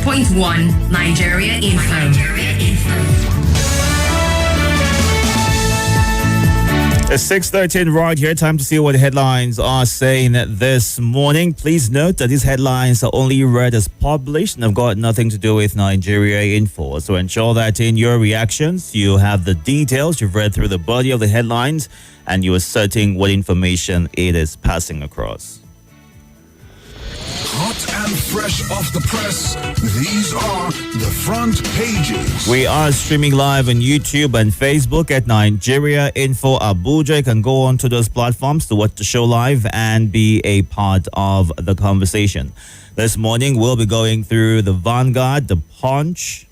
100.1 Nigeria Info. It's 6:13 right here. Time to see what the headlines are saying this morning. Please note that these headlines are only read as published and have got nothing to do with Nigeria Info. So ensure that in your reactions, you have the details, you've read through the body of the headlines, and you are certain what information it is passing across. Hot and fresh off the press, these are the front pages. We are streaming live on YouTube and Facebook at Nigeria Info Abuja. You can go on to those platforms to watch the show live and be a part of the conversation. This morning, we'll be going through the Vanguard, the Punch,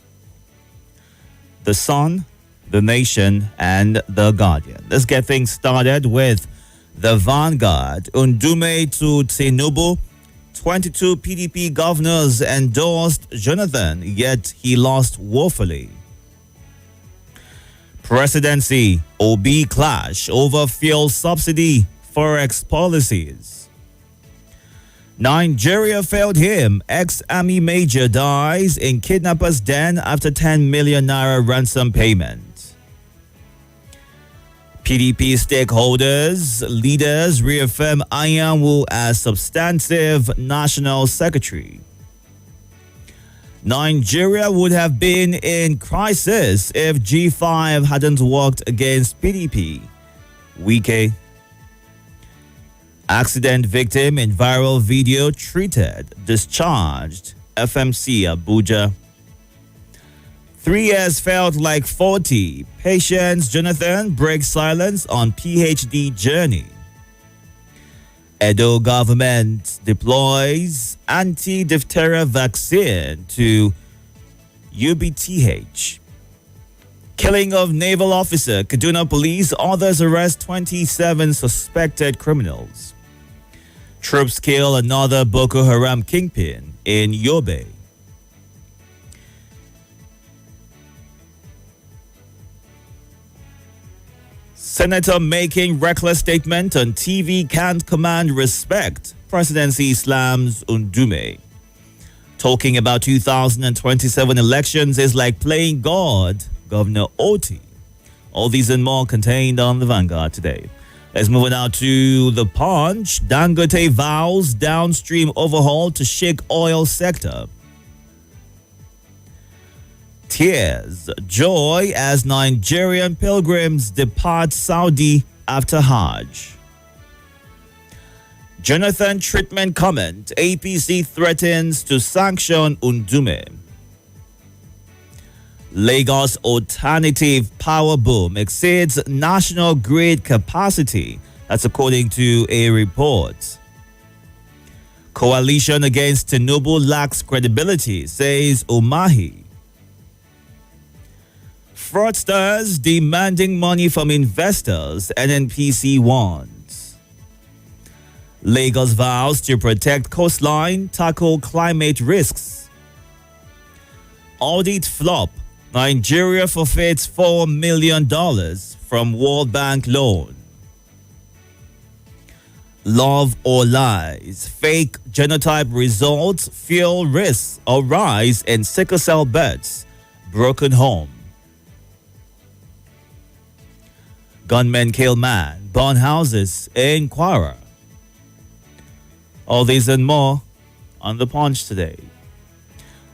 the Sun, the Nation, and the Guardian. Let's get things started with the Vanguard. Undume to Tinubu. 22 PDP governors endorsed Jonathan, yet he lost woefully. Presidency, Obi clash over fuel subsidy, forex policies. Nigeria failed him. Ex-army major dies in kidnapper's den after 10 million naira ransom payment. PDP stakeholders, leaders reaffirm Anyanwu as substantive national secretary. Nigeria would have been in crisis if G5 hadn't worked against PDP. Wike. Accident victim in viral video treated, discharged. FMC Abuja. 3 years felt like 40. Patience Jonathan breaks silence on PhD journey. Edo government deploys anti-diphtheria vaccine to UBTH. Killing of naval officer. Kaduna police. Others arrest 27 suspected criminals. Troops kill another Boko Haram kingpin in Yobe. Senator making reckless statement on TV can't command respect. Presidency slams Undume. Talking about 2027 elections is like playing God. Governor Oti. All these and more contained on the Vanguard today. Let's move on now to the Punch. Dangote vows downstream overhaul to shake oil sector. Tears, joy as Nigerian pilgrims depart Saudi after Hajj. Jonathan treatment comment. APC threatens to sanction Undume. Lagos alternative power boom exceeds national grid capacity. That's according to a report. Coalition against Tinubu lacks credibility, says Umahi. Fraudsters demanding money from investors, NNPC warns. Lagos vows to protect coastline, tackle climate risks. Audit flop. Nigeria forfeits $4 million from World Bank loan. Love or lies. Fake genotype results fuel risks or rise in sickle cell beds. Broken home. Gunmen kill man, burn houses in Kwara. All these and more on the Punch today.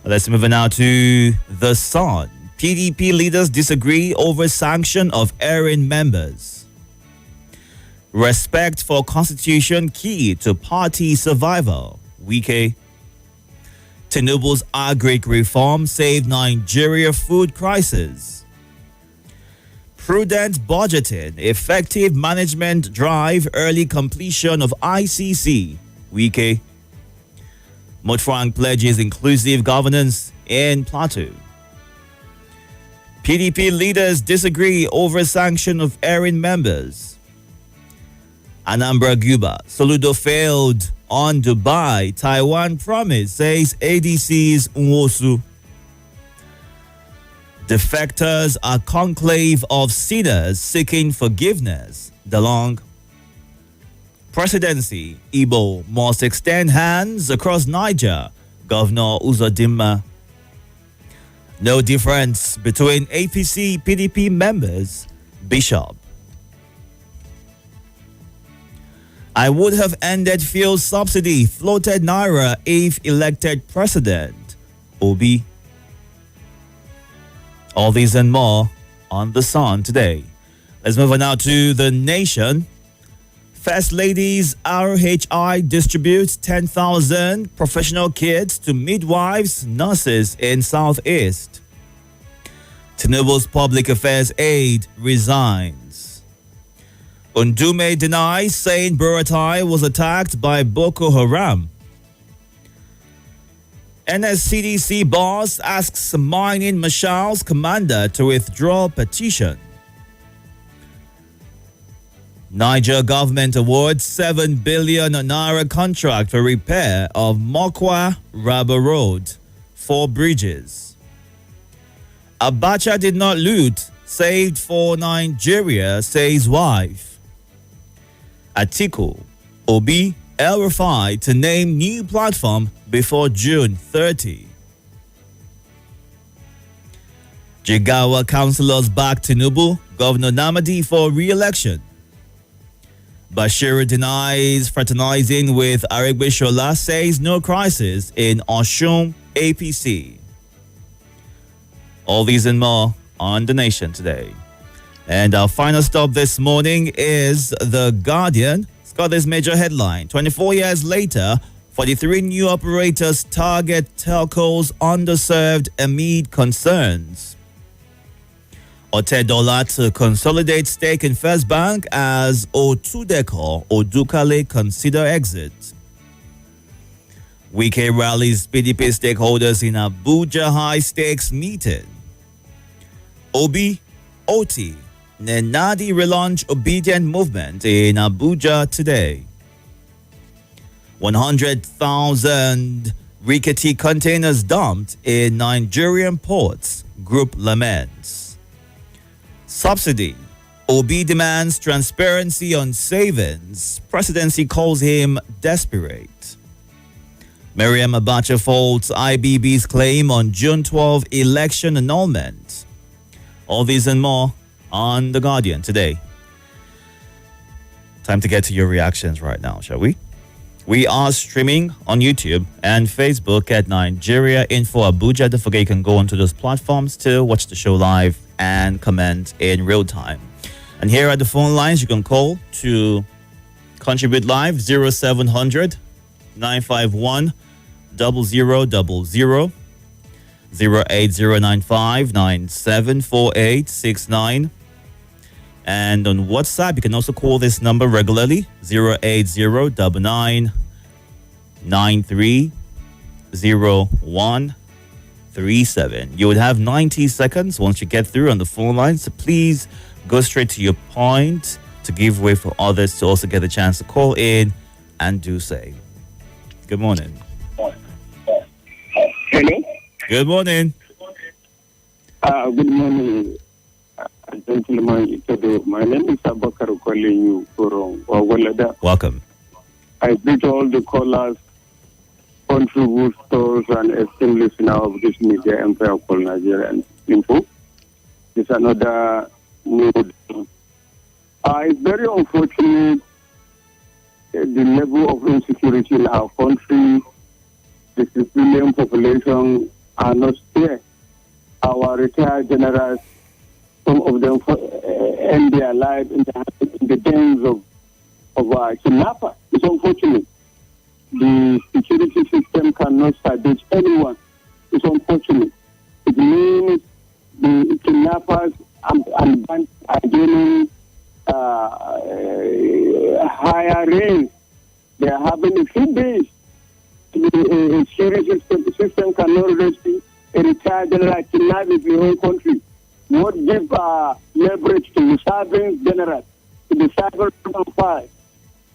Let's move on now to the Sun. PDP leaders disagree over sanction of erring members. Respect for constitution key to party survival. Wike. Tinubu's agric reform saved Nigeria food crisis. Prudent budgeting, effective management drive early completion of ICC. Wike. Motfrank pledges inclusive governance in Plateau. PDP leaders disagree over sanction of erring members. Anambra Guba. Soludo failed on Dubai. Taiwan promise, says ADC's Nwosu. Defectors are conclave of sinners seeking forgiveness. DeLong. Presidency. Igbo must extend hands across Niger. Governor Uzodinma. No difference between APC PDP members. Bishop. I would have ended fuel subsidy, floated Naira if elected president. Obi. All these and more on The Sun today. Let's move on now to The Nation. First Lady's RHI distributes 10,000 professional kits to midwives, nurses in Southeast. Tinubu's public affairs aide resigns. Undume denies saying Buratai was attacked by Boko Haram. NSCDC boss asks mining Mashal's commander to withdraw petition. Niger government awards 7 billion Naira contract for repair of Mokwa Rubber Road, 4 bridges. Abacha did not loot, saved for Nigeria, says wife. Atiku, Obi, El Rufai to name new platform before June 30. Jigawa councillors back Tinubu, Governor Namadi for re-election. Bashir denies fraternizing with Aregbesola, says no crisis in Oshun APC. All these and more on The Nation today. And our final stop this morning is The Guardian. It's got this major headline. 24 years later, 43 new operators target telcos underserved amid concerns. Itedo to consolidate stake in First Bank as Otudeco Odukale consider exit. Wike rallies PDP stakeholders in Abuja high stakes meeting. Obi, Oti, Nenadi relaunch obedient movement in Abuja today. 100,000 rickety containers dumped in Nigerian ports. Group laments. Subsidy. Obi demands transparency on savings. Presidency calls him desperate. Miriam Abacha faults IBB's claim on June 12 election annulment. All these and more on The Guardian today. Time to get to your reactions right now, shall we? We are streaming on YouTube and Facebook at Nigeria Info Abuja. Don't forget you can go onto those platforms to watch the show live and comment in real time. And here are the phone lines you can call to contribute live. 0700 951 0000, 08095 974869. And on WhatsApp, you can also call this number regularly, 08099 930137. You would have 90 seconds once you get through on the phone line, so please go straight to your point to give way for others to also get a chance to call in and do say. Good morning. Hello? Good morning. Good morning, gentlemen. Itodo. My name is Abakar calling you from Wawalada. Welcome. I greet all the callers, contributors, and esteemed listeners of this media empire called Nigerian Info. It's another new day. It's very unfortunate the level of insecurity in our country. The civilian population are not there. Our retired generals, some of them end their life in the dens of kidnappers. It's unfortunate. The security system cannot sedate anyone. It's unfortunate. It means the kidnappers and bands are gaining higher range. They are having a few days. The security system cannot rescue a retired general kidnapped in the whole country. What give leverage to the serving general, to the cyber fire?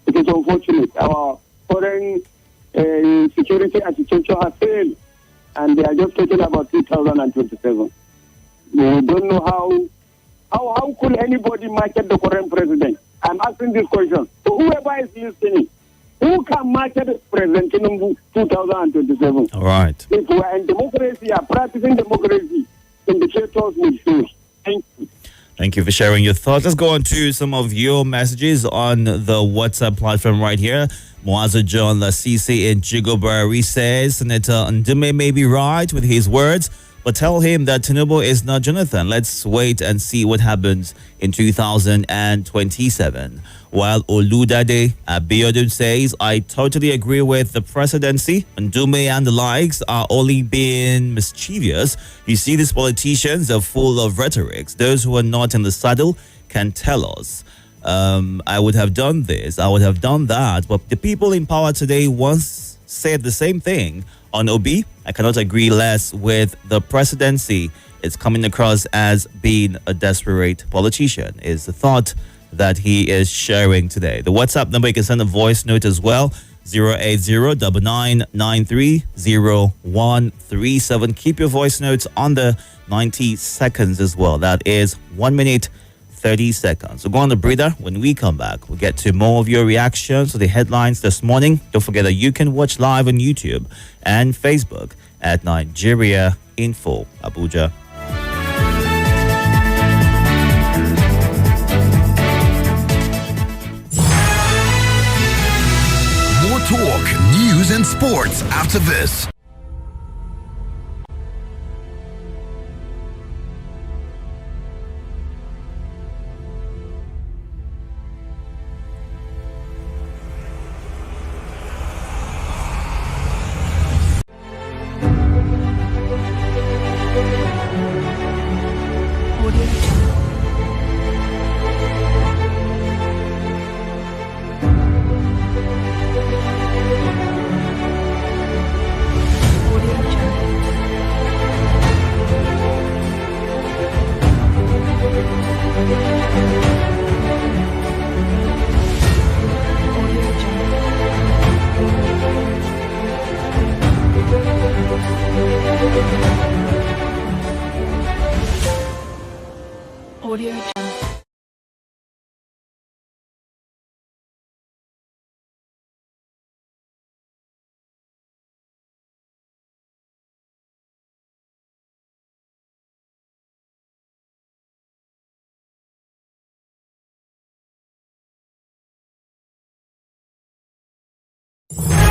It is unfortunate. Our foreign security architecture has failed, and they are just talking about 2027. We don't know how could anybody market the current president? I'm asking this question. So whoever is listening, who can market President Tinubu 2027? All right. If we are in democracy, are practicing democracy, Thank you for sharing your thoughts. Let's go on to some of your messages on the WhatsApp platform right here. Mwaza John Lasisi in Jigobari says, Senator Ndume may be right with his words, but tell him that Tinubu is not Jonathan. Let's wait and see what happens in 2027. While Oludade Abiodun says, I totally agree with the presidency. Ndume and the likes are only being mischievous. You see, these politicians are full of rhetorics. Those who are not in the saddle can tell us. I would have done this, I would have done that. But the people in power today once said the same thing on Obi. I cannot agree less with the presidency. It's coming across as being a desperate politician, is the thought that he is sharing today. The WhatsApp number, you can send a voice note as well, 080-9993-0137. Keep your voice notes under 90 seconds as well. That is 1 minute 30 seconds. So go on the breather. When we come back, we'll get to more of your reactions to the headlines this morning. Don't forget that you can watch live on YouTube and Facebook at Nigeria Info Abuja. More talk, news, and sports after this.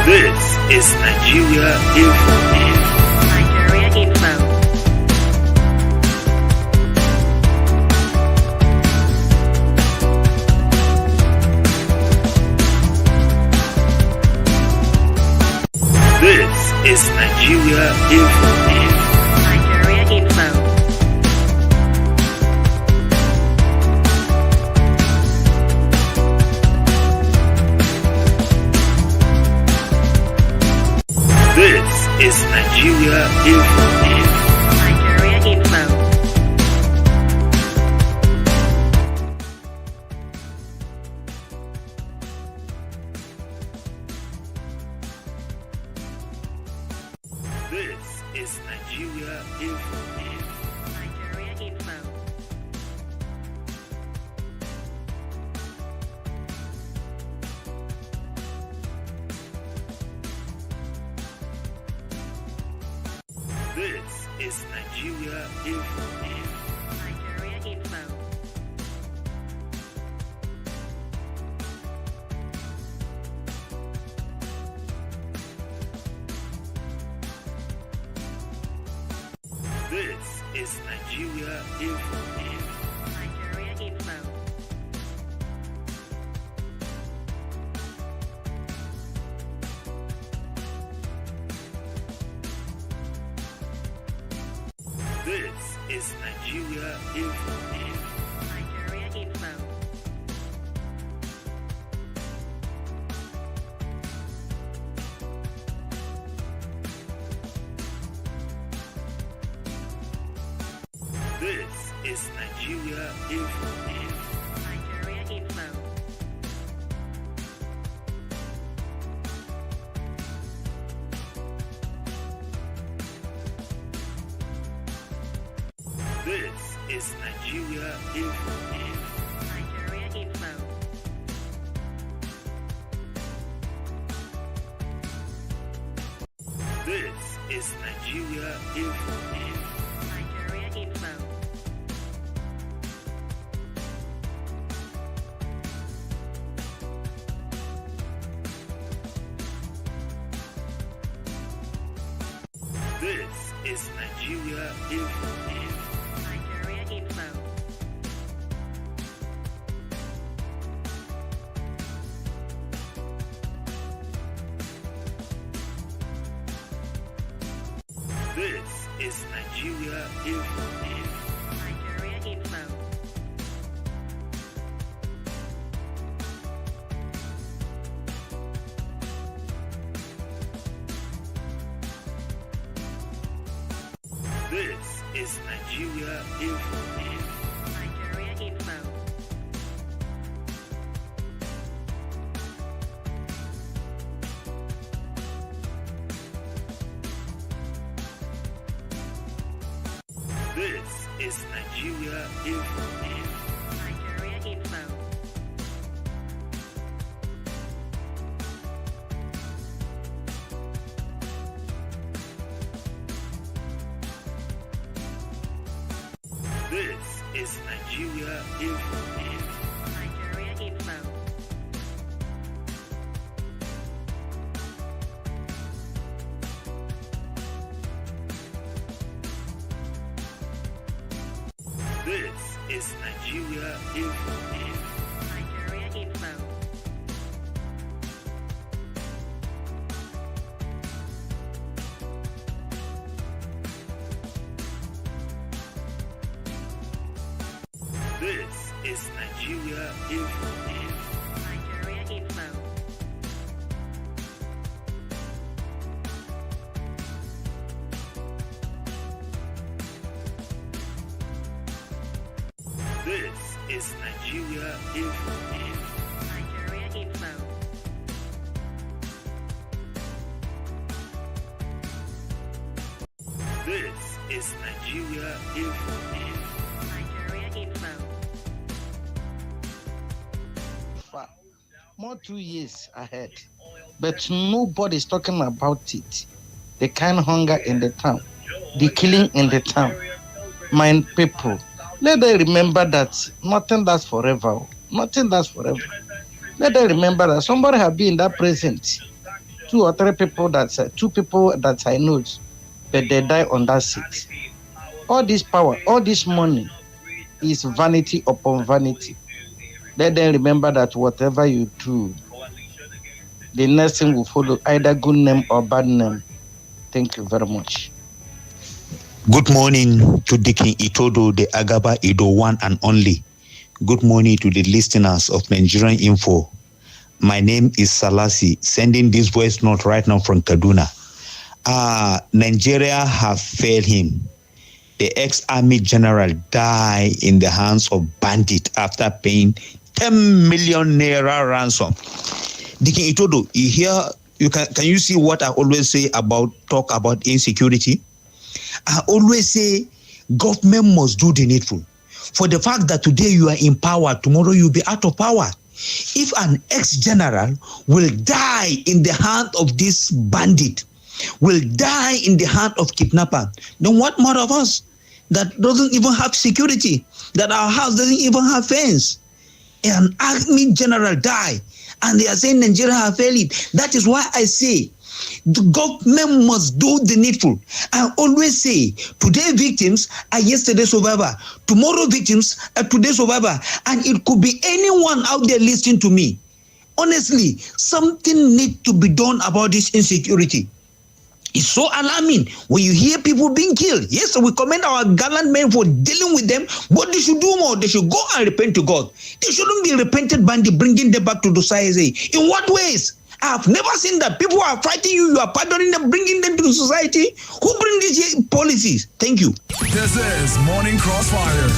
This is Nigeria Info. Nigeria Info. This is Nigeria Info. Nigeria Info. This is Nigeria Info. Nigeria Info. This is Nigeria Info. Nigeria Info. This is Nigeria Info. Nigeria Info. This is Nigeria Info. Nigeria Info. This is Nigeria Info. Nigeria Info. This is Nigeria Info. Nigeria Info. This is Nigeria Info. Nigeria Info. This is Nigeria Info. Nigeria Info. This is Nigeria Info. Nigeria Info. This is Nigeria Info. Nigeria Info. This is Nigeria Info. Nigeria Info. This is Nigeria Info. Nigeria Info. This is Nigeria Info. Nigeria Info. This is Nigeria Info. Nigeria Info. This is Nigeria Info. Nigeria Info. This is Nigeria Info. Nigeria Info. This is Nigeria Info. Nigeria Info. More 2 years ahead, but nobody's talking about it. The kind of hunger in the town, the killing in the town. My people, let them remember that nothing lasts forever. Nothing lasts forever. Let them remember that somebody have been in that present. 2 or 3 people two people that I know, but they die on that seat. All this power, all this money is vanity upon vanity. Let them remember that whatever you do, the next thing will follow, either good name or bad name. Thank you very much. Good morning to Deacon Itodo, the Agaba Ido one and only. Good morning to the listeners of Nigerian Info. My name is Salasi, sending this voice note right now from Kaduna. Nigeria have failed him. The ex-army general died in the hands of bandits after paying 10 million naira ransom. Deacon Itodo, can you see what I always say talk about insecurity? I always say government must do the needful. For the fact that today you are in power, tomorrow you'll be out of power. If an ex-general will die in the hand of this bandit, will die in the hand of kidnapper, then what more of us that doesn't even have security, that our house doesn't even have fence? An army general die, and they are saying Nigeria have failed it. That is why I say the government must do the needful. I always say today victims are yesterday survivor, tomorrow victims are today survivor, and it could be anyone out there listening to me. Honestly, something needs to be done about this insecurity. It's so alarming when you hear people being killed. Yes, we commend our gallant men for dealing with them, but they should do more. They should go and repent to God. They shouldn't be repented bandit bringing them back to the society. In what ways? I have never seen that. People are fighting you, you are pardoning them, bringing them to the society. Who bring these policies? Thank you. This is Morning Crossfire.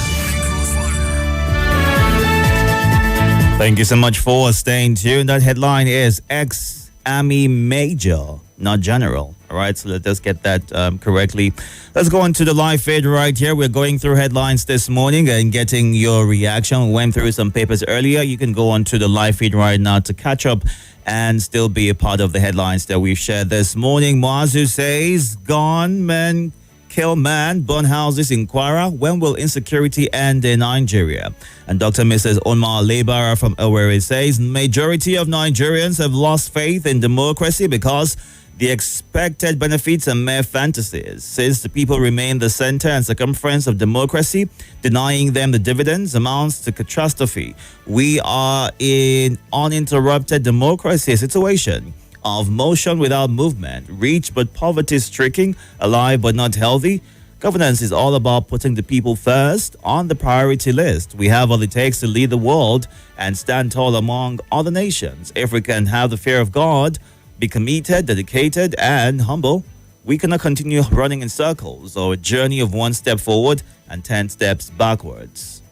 Thank you so much for staying tuned. That headline is ex-army major, not general. All right, so let us get that correctly. Let's go on to the live feed right here. We're going through headlines this morning and getting your reaction. We went through some papers earlier. You can go on to the live feed right now to catch up and still be a part of the headlines that we've shared this morning. Moazu says, gone men kill man, burn houses in Kwara. When will insecurity end in Nigeria? And Dr. Mrs. Omar Lebara from Owerri says, majority of Nigerians have lost faith in democracy because The expected benefits are mere fantasies, since the people remain the center and circumference of democracy. Denying them the dividends amounts to catastrophe. We are in uninterrupted democracy, a situation of motion without movement, rich but poverty-stricken, alive but not healthy. Governance is all about putting the people first on the priority list. We have all it takes to lead the world and stand tall among other nations. If we can have the fear of God, be committed, dedicated, and humble, we cannot continue running in circles or a journey of one step forward and 10 steps backwards.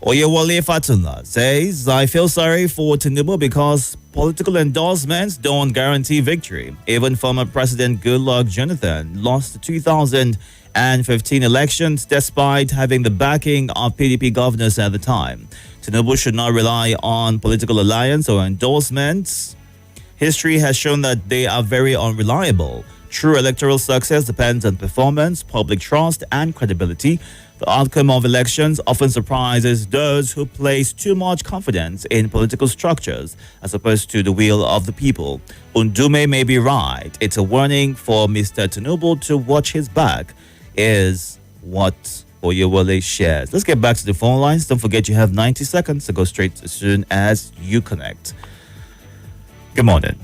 Oyewole Fatuna says, I feel sorry for Tinubu because political endorsements don't guarantee victory. Even former President Goodluck Jonathan lost the 2015 elections despite having the backing of PDP governors at the time. Tinubu should not rely on political alliance or endorsements. History has shown that they are very unreliable. True electoral success depends on performance, public trust, and credibility. The outcome of elections often surprises those who place too much confidence in political structures as opposed to the will of the people. Undume may be right. It's a warning for Mr. Tinubu to watch his back, is what Oyewole shares. Let's get back to the phone lines. Don't forget you have 90 seconds to go straight as soon as you connect. Good morning.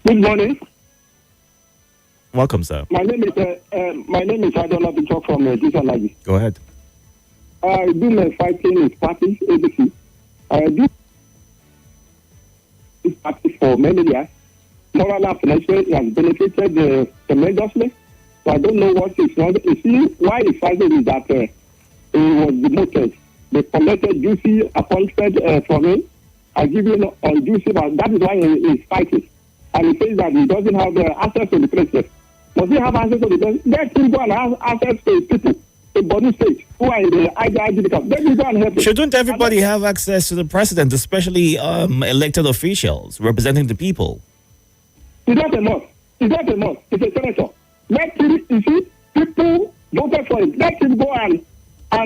Good morning. Welcome, sir. My name is Itodo from Disalaji. Go ahead. I've been fighting his party, ABC. I do this party for many years. Moral and financially, it has benefited tremendously. So I don't know what is wrong. You see, why he's fighting is that he was demoted. They collected juicy appointment from him. I give him on juicy, but that is why he is fighting. And he says that he doesn't have access to the president. Must he have access to the president? Let him go and have access to his people in Borno State who are in the IGIG because let him go and help him. Shouldn't everybody have access to the president, especially elected officials representing the people? It's not a must. It's not a must. It's a senator. Let him, you see, people voted for him. Let him go and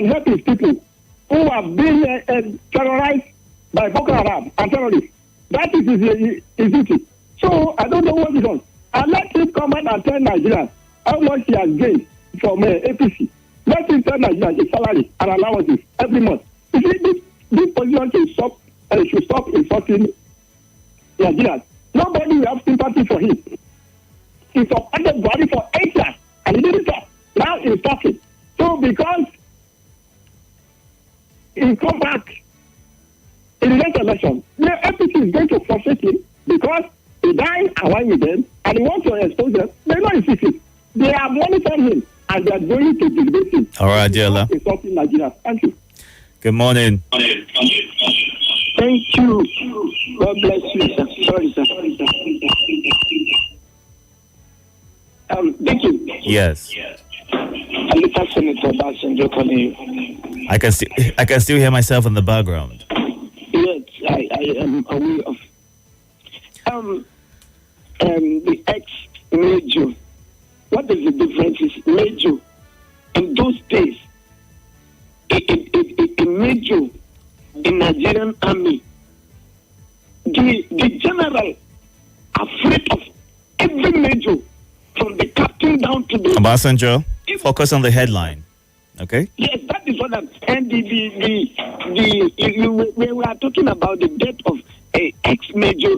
help his people who have been terrorized by Boko Haram and terrorists. That is his duty. So I don't know what he does. And let him come out and tell Nigerians how much he has gained from APC. Let him tell Nigerians his salary and allowances every month. You see, this position should stop insulting Nigerians. Nobody will have sympathy for him. He supported Buhari for 8 years and he didn't stop. Now he's talking. So because he come back in the next election, the APC is going to frustrate him because he died and went with them and he wants to expose them. They're not insisting. They are monitoring him and they are going to debate him. All right, Diola. Insulting Nigeria. Thank you. Good morning. Thank you. God bless you, sir. Sorry, sir. Thank you. Yes. I'm the first senator Basenjo calling you. I can still hear myself in the background. Yes, I am aware of. The ex-major. What is the difference? Is major in those days, a major in Nigerian army, the general afraid of every major from the captain down to the Obasanjo, focus on the headline. Okay? Yes, that is what I'm. And we were talking about the death of a ex-major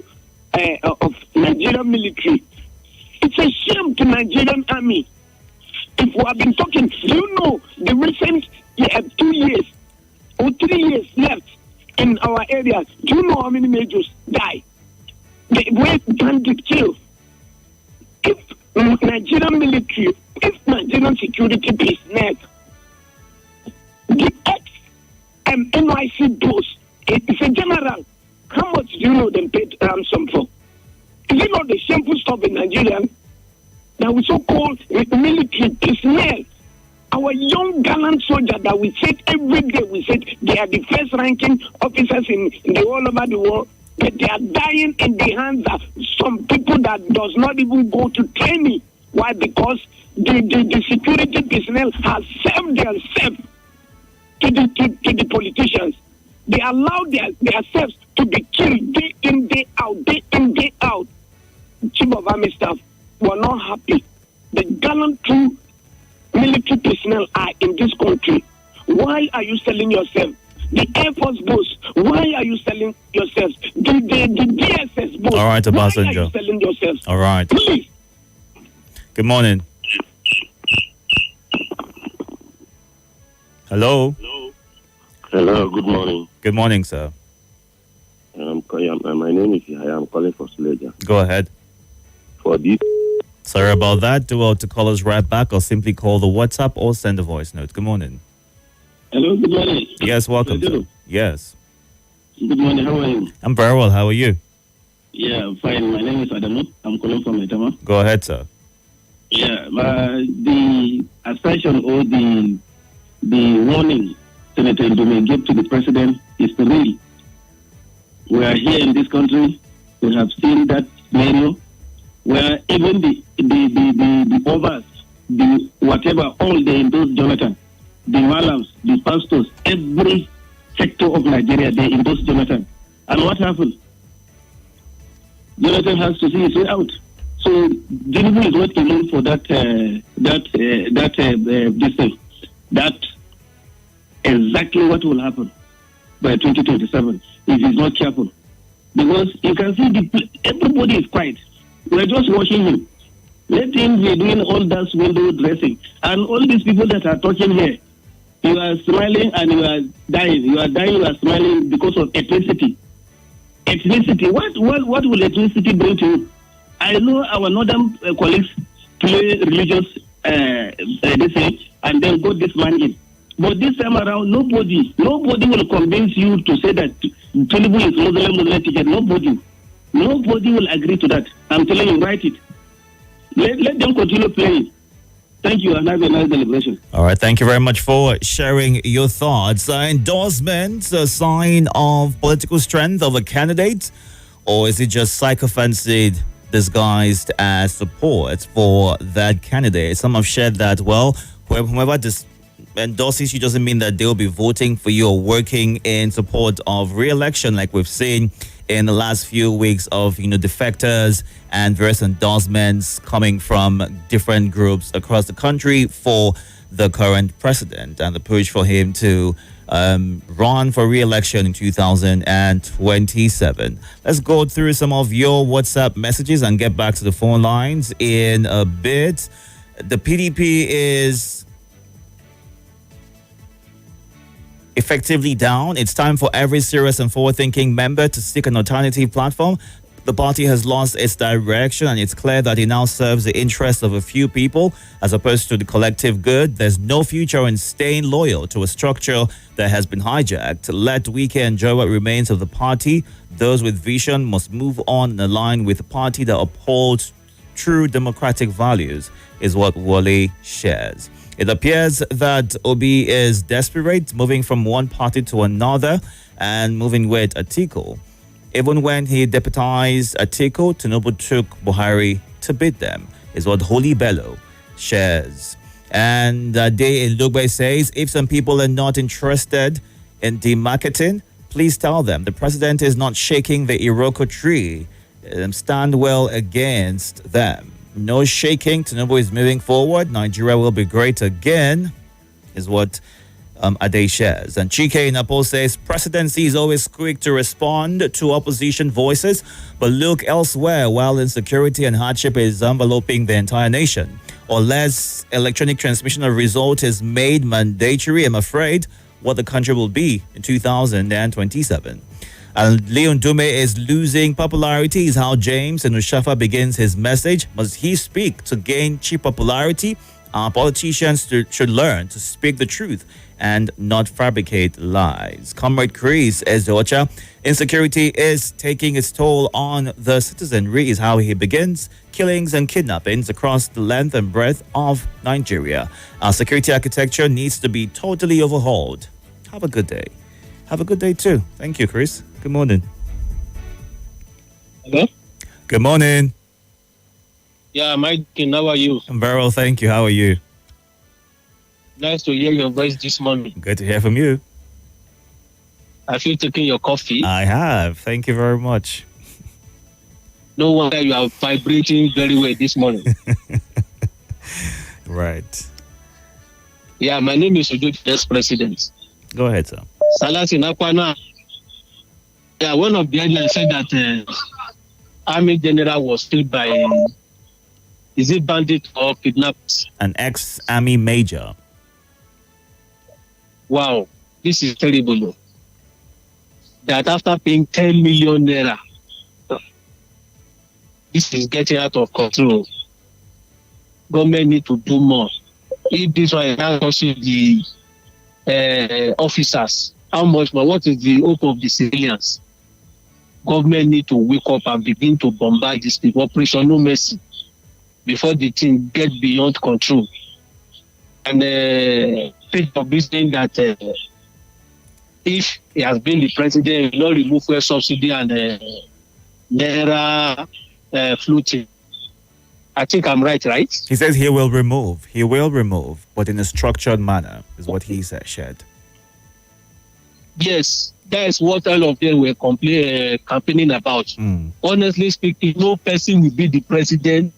of Nigerian military. It's a shame to Nigerian army. If we have been talking, do you know the recent 2 years or 3 years left in our areas? Do you know how many majors die? The way bandit kill. If Nigerian military, if Nigerian security personnel, the ex-NYC boss, it's a general. How much do you know them paid ransom for? Is it not the shameful stuff in Nigeria that we so-called military personnel, our young gallant soldiers that we said every day, we said they are the first ranking officers in the all over the world, that they are dying in the hands of some people that does not even go to training. Why? Because the security personnel has served themselves to the politicians. They allow themselves to be killed day in, day out, day in, day out. chief of army staff were not happy. The gallant true military personnel are in this country. Why are you selling yourself? The Air Force boss, why are you selling yourselves? The DSS boss, All right, why are Obasanjo. you selling yourselves? All right. Please. Good morning. Hello. Hello, good morning. Good morning, sir. My name is Yahya. I'm calling for Suleja. Go ahead. For this, Sorry about that. Do well to call us right back or simply call the WhatsApp or send a voice note. Good morning. Hello, good morning. Yes, welcome, sir. Yes. Good morning, how are you? I'm very well. How are you? Yeah, I'm fine. My name is Adamu. I'm calling from Itama. Go ahead, sir. Yeah, the assertion or the warning Senator Ndume gave to the president is real. We are here in this country. We have seen that scenario where even the overs, the whatever, all they endorse Jonathan, the malams, the pastors, every sector of Nigeria, they endorse Jonathan. And what happened? Jonathan has to see his way out. So Tinubu is not alone for that exactly what will happen by 2027 if he's not careful. Because you can see everybody is quiet. We're just watching him. Let him be doing all that window dressing. And all these people that are talking here, you are smiling and you are dying. You are dying, you are smiling because of ethnicity. Ethnicity. What will ethnicity bring to you? I know our northern colleagues play religious this thing and then got this man in. But this time around, nobody will convince you to say that Tinubu is Muslim teacher. Nobody will agree to that. I'm telling you, write it. Let them continue playing. Thank you and have a nice celebration. All right, thank you very much for sharing your thoughts. Endorsements a sign of political strength of a candidate, or is it just sycophancy disguised as support for that candidate? Some have shared that, well, whoever endorses you doesn't mean that they'll be voting for you or working in support of re-election, like we've seen in the last few weeks of defectors and various endorsements coming from different groups across the country for the current president and the push for him to run for re-election in 2027. Let's go through some of your WhatsApp messages and get back to the phone lines in a bit. The PDP is effectively down. It's time for every serious and forward-thinking member to seek an alternative platform. The party has lost its direction, and it's clear that it now serves the interests of a few people as opposed to the collective good. There's no future in staying loyal to a structure that has been hijacked. Let Wike enjoy what remains of the party. Those with vision must move on and align with a party that upholds true democratic values, is what Wale shares. It appears that Obi is desperate, moving from one party to another and moving with Atiku. Even when he deputized Atiku, Tinubu took Buhari to beat them, is what Holy Bello shares. And Day in Lugbe says, if some people are not interested in demarketing, please tell them the president is not shaking the Iroko tree. Stand well against them. No shaking. Tinubu is moving forward. Nigeria will be great again, is what Ade shares. And Chike Napo says, presidency is always quick to respond to opposition voices, but look elsewhere while insecurity and hardship is enveloping the entire nation. Unless electronic transmission of result is made mandatory, I'm afraid what the country will be in 2027. And Leon Dume is losing popularity is how James and Ushafa begins his message. Must he speak to gain cheap popularity? Our politicians should learn to speak the truth and not fabricate lies. Comrade Chris Ezocha, insecurity is taking its toll on the citizenry is how he begins. Killings and kidnappings across the length and breadth of Nigeria. Our security architecture needs to be totally overhauled. Have a good day. Have a good day too. Thank you, Chris. Good morning. Hello? Good morning. Yeah, Mike, how are you? I'm very well, thank you. How are you? Nice to hear your voice this morning. Good to hear from you. Have you taken your coffee? I have. Thank you very much. No wonder you are vibrating very well this morning. Right. Yeah, my name is Ojo, ex-president. Go ahead, sir. Salasi Nakwana. Yeah, one of the headlines said that Army General was killed by, is it bandit or kidnapped? An ex-army major. Wow, this is terrible. That after paying 10 million naira, this is getting out of control. Government need to do more. If this one is not touching the officers, how much more? What is the hope of the civilians? Government need to wake up and begin to bombard these people. Operation No Mercy before the thing get beyond control. And think of this thing that if he has been the president, he will not remove fuel subsidy and naira floating. I think I'm right? He says he will remove, but in a structured manner, is what he said, shared. Yes, that is what all of them were campaigning about. Honestly speaking, no person will be the president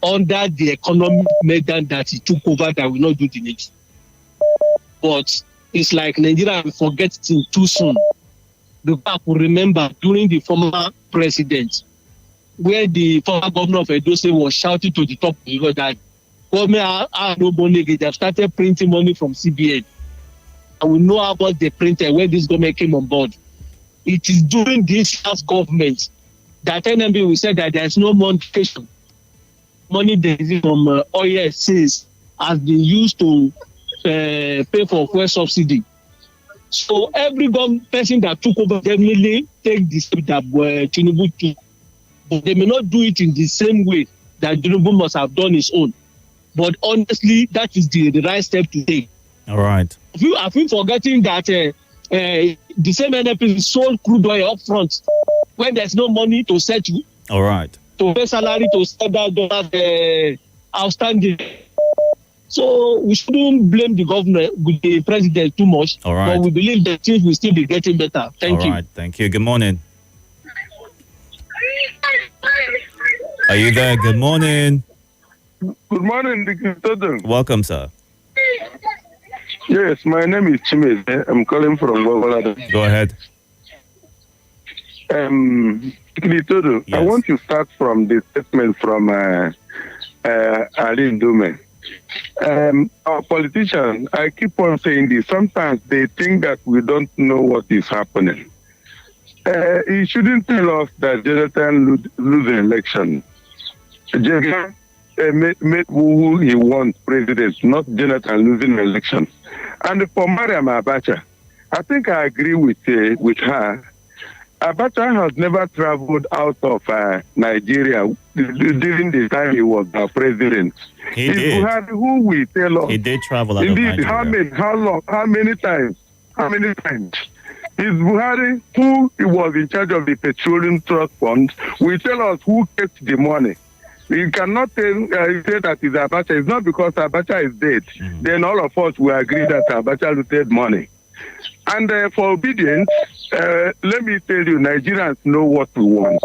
under the economic measure that he took over that will not do the next. But it's like Nigeria will forget things too soon. The back will remember during the former president, where the former governor of Edo State was shouting to the top of the world that government have no money, they have started printing money from CBN. And we know how much they printed when this government came on board. It is during this last government that NMB will say that there is no modification. Money that is from oil sales has been used to pay for fuel subsidy. So every person that took over definitely take the step that Tinubu took. But they may not do it in the same way that Tinubu must have done his own. But honestly, that is the right step to take. All right. Have you forgetting that the same NFP sold crude oil up front when there's no money to settle? All right. To pay salary to sell that dollar outstanding. So we shouldn't blame the governor, the president too much. All right. But we believe that things will still be getting better. Thank you. All right. Thank you. Good morning. Are you there? Good morning. Good morning, Itodo. Welcome, sir. Yes, my name is Chimeze. I'm calling from Wawalada. Go ahead. Itodo, Yes. I want to start from the statement from Ali Ndume. Our politicians, I keep on saying this, sometimes they think that we don't know what is happening. He shouldn't tell us that Jonathan lose the election. Jonathan made who he wants president, not Jonathan losing the election. And for Mariam Abacha, I think I agree with her. Abacha has never traveled out of Nigeria during the time he was our president. He did. Buhari, who will tell us? He did travel out of Indeed, Nigeria. how long? How many times? Is Buhari, who was in charge of the petroleum trust fund, will tell us who kept the money. You cannot say that it's Abacha. It's not because Abacha is dead. Then all of us will agree that Abacha looted money. And for obedience, let me tell you, Nigerians know what we want.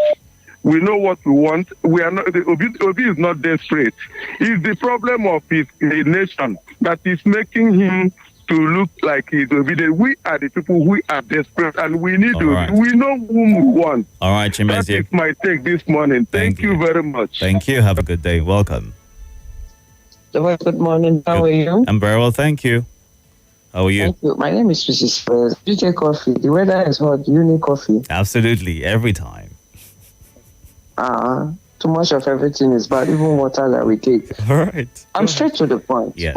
We know what we want. We are not. Obi is not desperate. It's the problem of his nation that is making him to look like he's obedient. We are the people who are desperate, and we need to. Right. We know whom we want. All right, That Chimeze. is my take this morning. Thank you very much. Thank you. Have a good day. Welcome. Good morning. How are you? I'm very well, thank you. How are you? Thank you. My name is Mrs. Perez. Do you take coffee? The weather is hot. Do you need coffee? Absolutely, every time. Too much of everything is bad, even water that we take. All right. I'm straight to the point. Yes.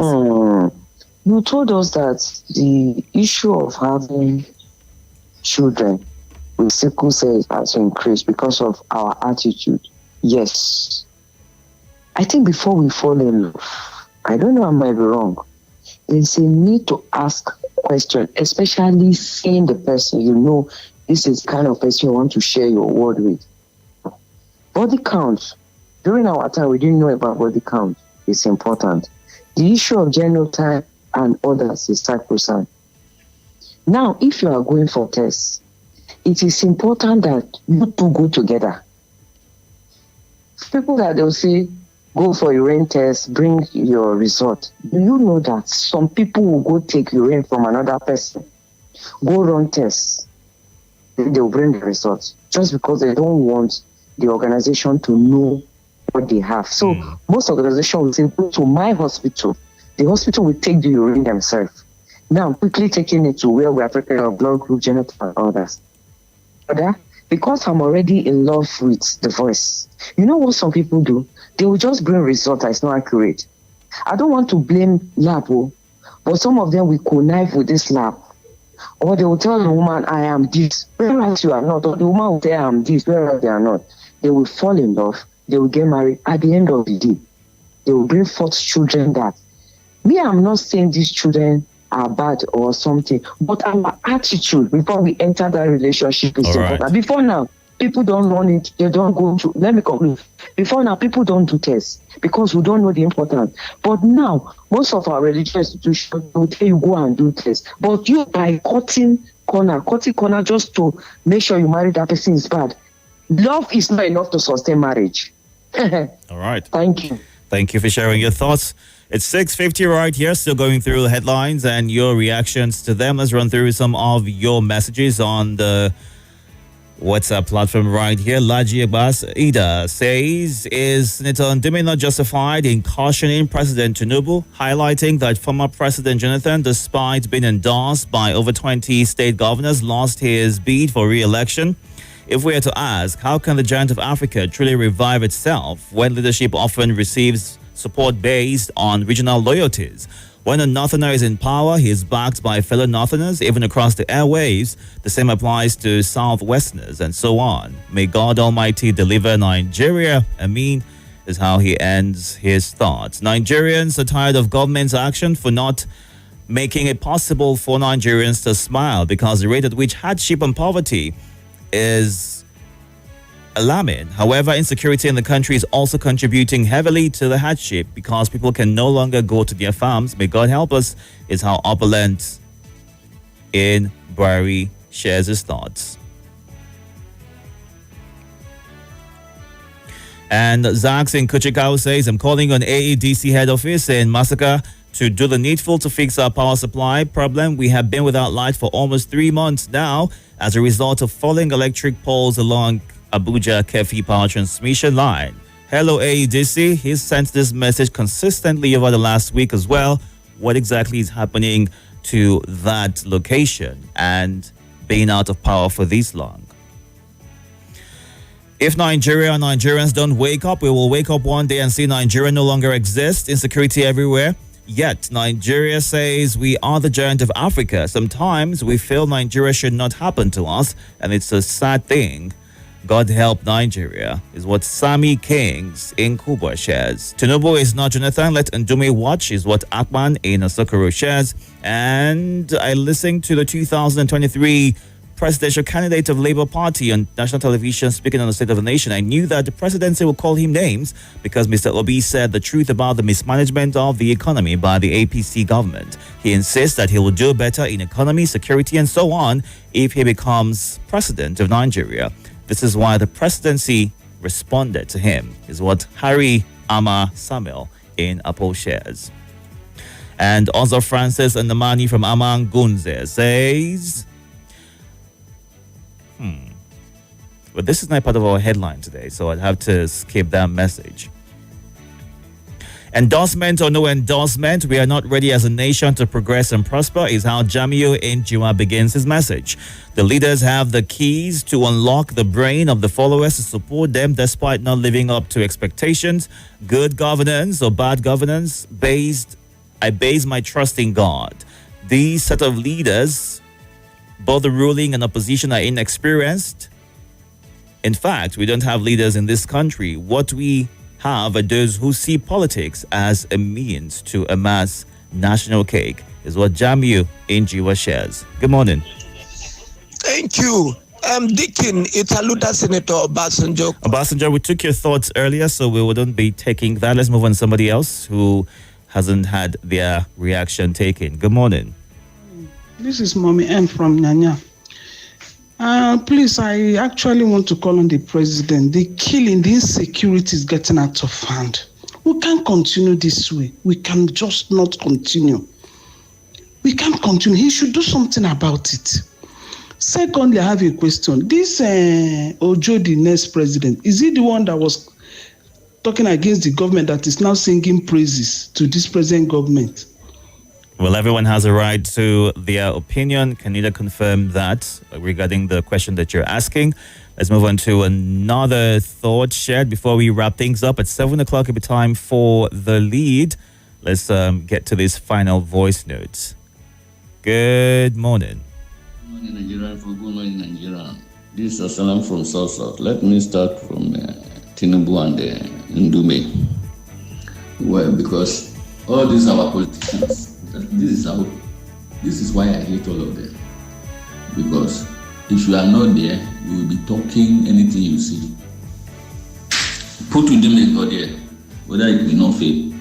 You told us that the issue of having children with sickle cell has increased because of our attitude. Yes. I think before we fall in love, I don't know, I might be wrong, there's a need to ask questions, especially seeing the person, you know, this is the kind of person you want to share your word with. Body count. During our time, we didn't know about body count. It's important. The issue of genotype and others is sacrosanct. Now, if you are going for tests, it is important that you two go together. People that they'll say, go for urine test, bring your result. Do you know that some people will go take urine from another person, go run tests, then they'll bring the results just because they don't want the organization to know what they have. So most organizations will say, go to my hospital. The hospital will take the urine themselves. Now, I'm quickly taking it to where we are taking our blood group, genotype, and others. Because I'm already in love with the voice, you know what some people do? They will just bring results that is not accurate. I don't want to blame lab, but some of them will connive with this lab. Or they will tell the woman, I am this, whereas you are not. Or the woman will say, I am this, whereas they are not. They will fall in love. They will get married. At the end of the day, they will bring forth children that, me, I'm not saying these children are bad or something, but our attitude before we enter that relationship is important. Before now, people don't run it, they don't go to, let me conclude. Before now, people don't do tests because we don't know the importance. But now, most of our religious institutions will tell you go and do tests. But you, by cutting corner just to make sure you marry that person is bad. Love is not enough to sustain marriage. All right. Thank you. Thank you for sharing your thoughts. It's 6:50 right here, still going through the headlines and your reactions to them. Let's run through some of your messages on the WhatsApp platform right here. Laji Abbas Ida says, is Senator Ndime not justified in cautioning President Tinubu, highlighting that former President Jonathan, despite being endorsed by over 20 state governors, lost his bid for re-election? If we are to ask, how can the giant of Africa truly revive itself when leadership often receives support based on regional loyalties? When a Northerner is in power, he is backed by fellow Northerners, even across the airwaves. The same applies to Southwesterners and so on. May God Almighty deliver Nigeria. Amin is how he ends his thoughts. Nigerians are tired of government's action for not making it possible for Nigerians to smile, because the rate at which hardship and poverty is alarming. However, insecurity in the country is also contributing heavily to the hardship because people can no longer go to their farms. May God help us, is how Opulent in Buhari shares his thoughts. And Zax in Kuchikau says, I'm calling on AEDC head office in Masaka to do the needful to fix our power supply problem. We have been without light for almost 3 months now as a result of falling electric poles along Abuja Kefi power transmission line. Hello AEDC. He's sent this message consistently over the last week as well. What exactly is happening to that location and being out of power for this long? If Nigeria and Nigerians don't wake up, we will wake up one day and see Nigeria no longer exists. Insecurity everywhere. Yet Nigeria says we are the giant of Africa. Sometimes we feel Nigeria should not happen to us, and it's a sad thing. God help Nigeria, is what Sammy Kings in Kuba shares. Tinubu is not Jonathan, let Ndume watch, is what Akman in Asokoro shares. And I listened to the 2023 presidential candidate of Labour Party on national television speaking on the State of the Nation. I knew that the presidency will call him names because Mr. Obi said the truth about the mismanagement of the economy by the APC government. He insists that he will do better in economy, security, and so on if he becomes president of Nigeria. This is why the presidency responded to him, is what Harry Ama Samuel in Apple shares. And also Francis Ndamani from Amangunze says, but this is not part of our headline today, so I'd have to skip that message. Endorsement or no endorsement, we are not ready as a nation to progress and prosper, is how Jamiu Njiwa begins his message. The leaders have the keys to unlock the brain of the followers to support them despite not living up to expectations. Good governance or bad governance, I base my trust in God. These set of leaders, both the ruling and opposition, are inexperienced. In fact, we don't have leaders in this country. What we have are those who see politics as a means to amass national cake, is what Jamiu Njiwa shares. Good morning. Thank you. I'm Dickin Italuda Senator Obasanjo. Obasanjo, we took your thoughts earlier, so we wouldn't be taking that. Let's move on to somebody else who hasn't had their reaction taken. Good morning. This is Mommy M from Nyanya. Please, I actually want to call on the president. The killing, the insecurity is getting out of hand. We can't continue this way. We can just not continue. We can't continue. He should do something about it. Secondly, I have a question. This Ojo, the next president, is he the one that was talking against the government that is now singing praises to this present government? Well, everyone has a right to their opinion. Can you confirm that regarding the question that you're asking? Let's move on to another thought shared before we wrap things up. At 7 o'clock, it'll be time for the lead. Let's get to these final voice notes. Good morning. Good morning, Nigeria. Good morning, Nigeria. This is Salam from South. Let me start from Tinubu and Ndume. Well, because all these are our politicians. This is why I hate all of them. Because if you are not there, you will be talking anything you see. Put with them a God there, whether it will not fail.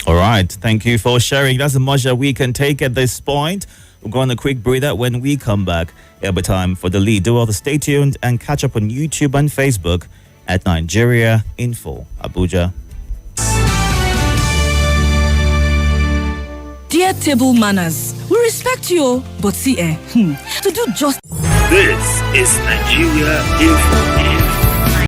All right. Thank you for sharing. That's as much that we can take at this point. We'll go on a quick breather. When we come back, it'll be time for the lead. Do all the stay tuned and catch up on YouTube and Facebook at Nigeria Info Abuja. Dear table manners, we respect you, but see, to do just... This is Nigeria Info.